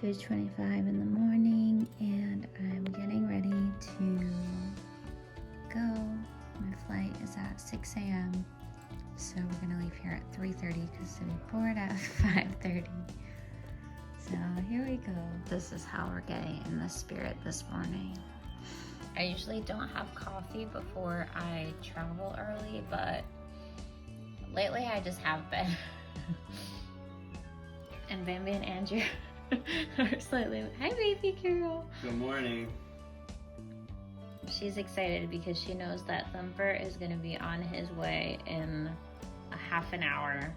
2:25 in the morning, and I'm getting ready to go. My flight is at 6 a.m. So we're gonna leave here at 3:30 because we board at 5:30. So here we go. This is how we're getting in the spirit this morning. I usually don't have coffee before I travel early, but lately I just have been. And Bambi and Andrew are slightly, hi baby girl. Good morning. She's excited because she knows that Thumper is gonna be on his way in a half an hour.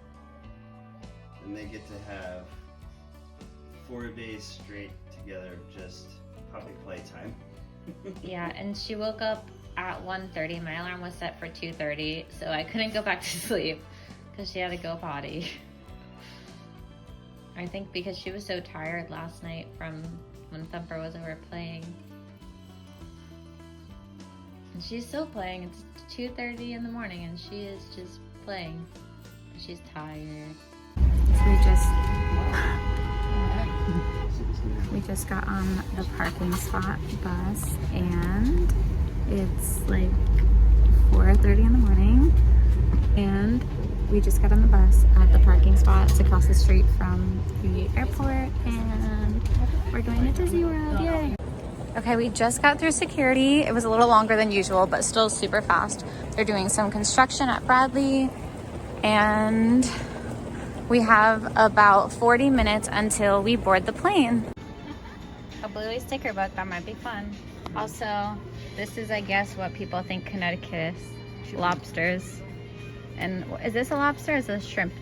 And they get to have 4 days straight together of just puppy playtime. Yeah, and she woke up at 1:30. My alarm was set for 2:30, so I couldn't go back to sleep because she had to go potty. I think because she was so tired last night from when Thumper was over playing. And she's still playing. It's 2:30 in the morning and she is just playing. She's tired. We just got on the parking spot bus and it's like 4:30 in the morning and we just got on the bus at the parking spot. It's across the street from the airport and we're going to Disney World. Yay! Okay, we just got through security. It was a little longer than usual, but still super fast. They're doing some construction at Bradley and we have about 40 minutes until we board the plane. A Bluey sticker book, that might be fun. Also, this is, I guess, what people think Connecticut is. Lobsters. And is this a lobster or is this shrimp?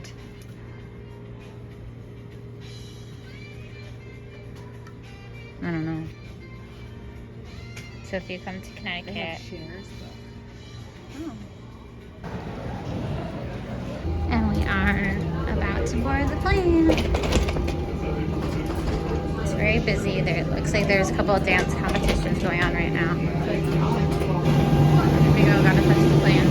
I don't know. So if you come to Connecticut... They have shares, though. Oh. And we are about to board the plane. It's very busy. It looks like there's a couple of dance competitions going on right now. Here we go, gotta touch the plane.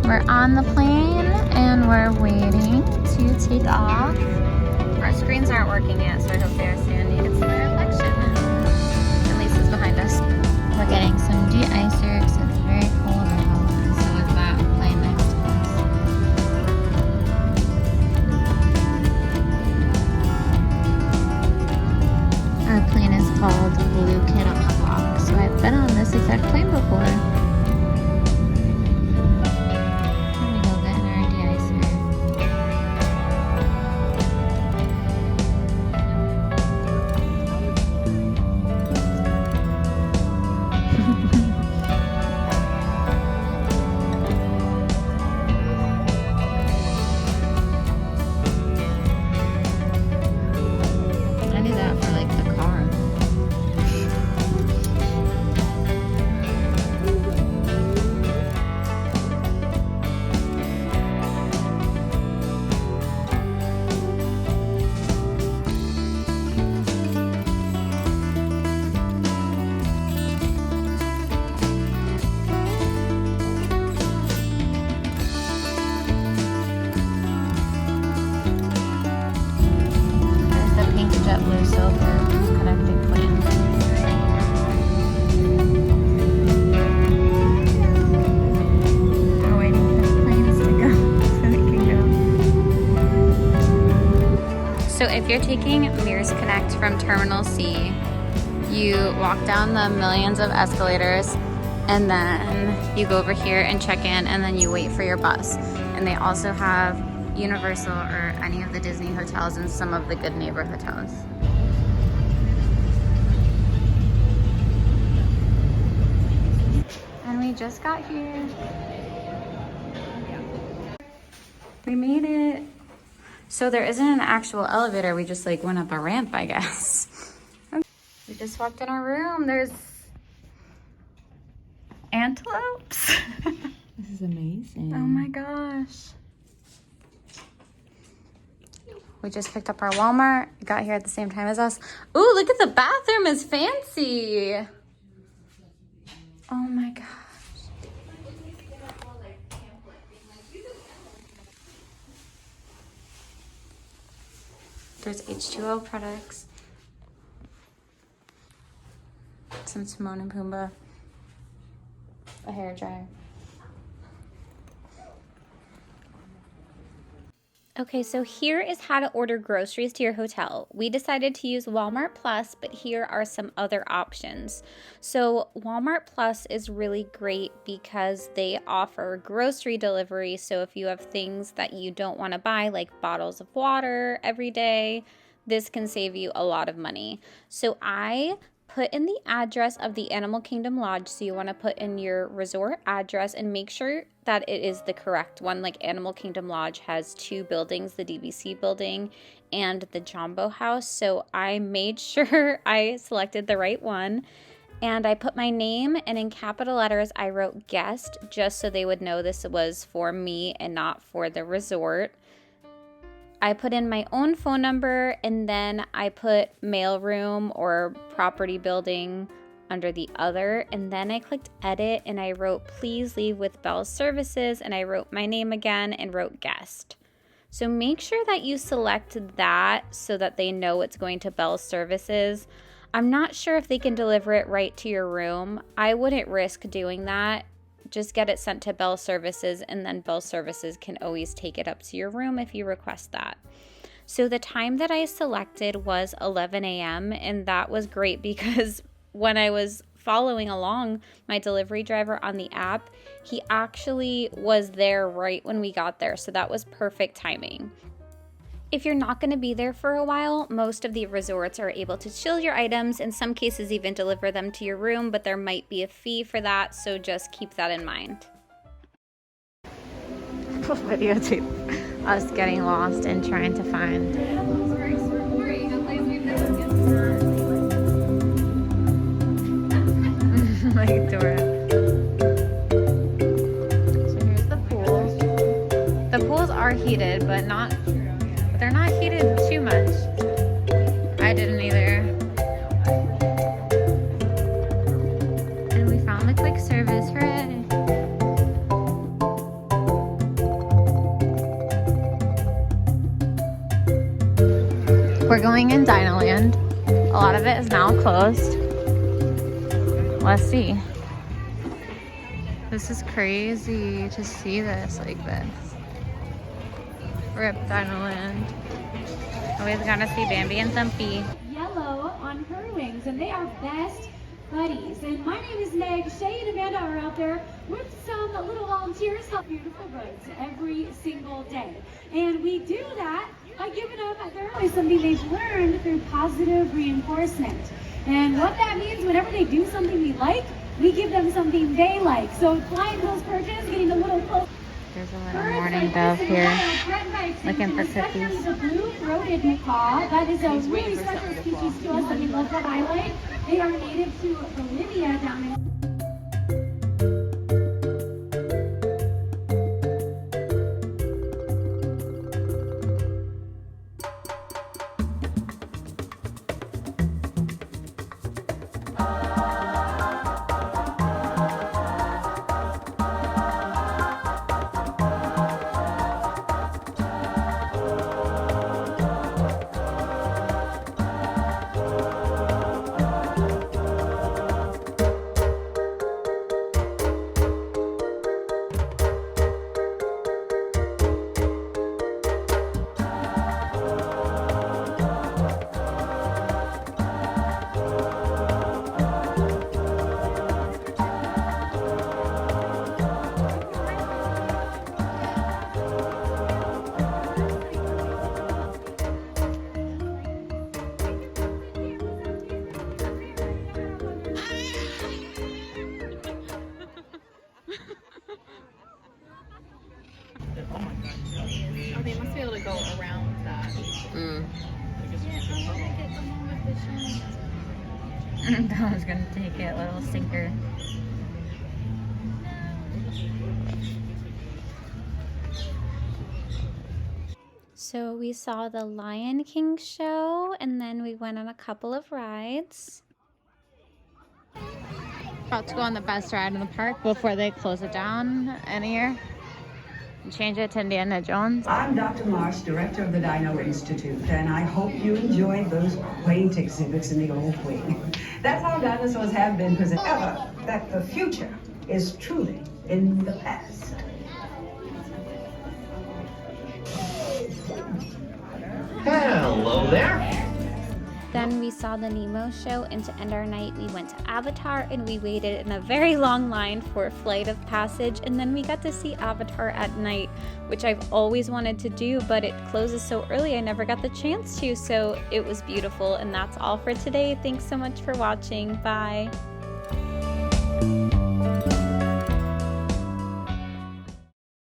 We're on the plane and we're waiting to take off. Our screens aren't working yet, so I hope they are soon. You can see my reflection. And Lisa's behind us. We're getting some de-icer because it's very cold out, and so is that plane next to us. Our plane is called Blue Kid on the Block, so I've been on this exact plane before. So if you're taking Mears Connect from Terminal C, you walk down the millions of escalators and then you go over here and check in and then you wait for your bus. And they also have Universal or any of the Disney hotels and some of the Good Neighbor hotels. And we just got here. We made it. So there isn't an actual elevator, we just like went up a ramp, I guess. We just walked in our room, there's antelopes. This is amazing. Oh my gosh. We just picked up our Walmart, got here at the same time as us. Ooh, look at the bathroom, is fancy. Oh my gosh. There's H2O products. Some Timon and Pumbaa. A hair dryer. Okay, so here is how to order groceries to your hotel. We decided to use Walmart Plus, but here are some other options. So Walmart Plus is really great because they offer grocery delivery. So if you have things that you don't want to buy, like bottles of water every day, this can save you a lot of money. So I put in the address of the Animal Kingdom Lodge. So you want to put in your resort address and make sure that it is the correct one. Like Animal Kingdom Lodge has 2 buildings, the DVC building and the Jumbo House. So I made sure I selected the right one. And I put my name, and in capital letters I wrote guest, just so they would know this was for me and not for the resort. I put in my own phone number, and then I put mailroom or property building under the other, and then I clicked edit and I wrote please leave with Bell Services, and I wrote my name again and wrote guest. So make sure that you select that so that they know it's going to Bell Services. I'm not sure if they can deliver it right to your room. I wouldn't risk doing that. Just get it sent to Bell Services, and then Bell Services can always take it up to your room if you request that. So the time that I selected was 11 a.m. and that was great because when I was following along my delivery driver on the app, he actually was there right when we got there. So that was perfect timing. If you're not going to be there for a while, most of the resorts are able to chill your items, in some cases even deliver them to your room, but there might be a fee for that, so just keep that in mind. Videotape us getting lost and trying to find like Dora. So here's the pool. The pools are heated, but they're not heated too much. I didn't either. And we found the quick service for it. We're going in Dinoland. A lot of it is now closed. Let's see. This is crazy to see this like this. Rip Dinoland. Always gotta see Bambi and Thumpy. Yellow on her wings, and they are best buddies. And my name is Meg. Shay and Amanda are out there with some little volunteers help beautiful birds every single day. And we do that by giving them something they've learned through positive reinforcement. And what that means, whenever they do something we like, we give them something they like. So flying those perches, getting a little close. There's a little mourning dove here looking for cookies. The blue-throated macaw. That is a really special species to us that we love to highlight. They are native to Bolivia down in... Oh, they must be able to go around that. That was gonna take it, little stinker. So we saw the Lion King show, and then we went on a couple of rides. About to go on the best ride in the park before they close it down in here. Change it to Indiana Jones. I'm Dr. Marsh, director of the Dino Institute, and I hope you enjoyed those quaint exhibits in the old wing. That's how dinosaurs have been presented ever, that the future is truly in the past. Hello there. Then we saw the Nemo show, and to end our night, we went to Avatar, and we waited in a very long line for Flight of Passage, and then we got to see Avatar at night, which I've always wanted to do, but it closes so early, I never got the chance to, so it was beautiful, and that's all for today. Thanks so much for watching. Bye.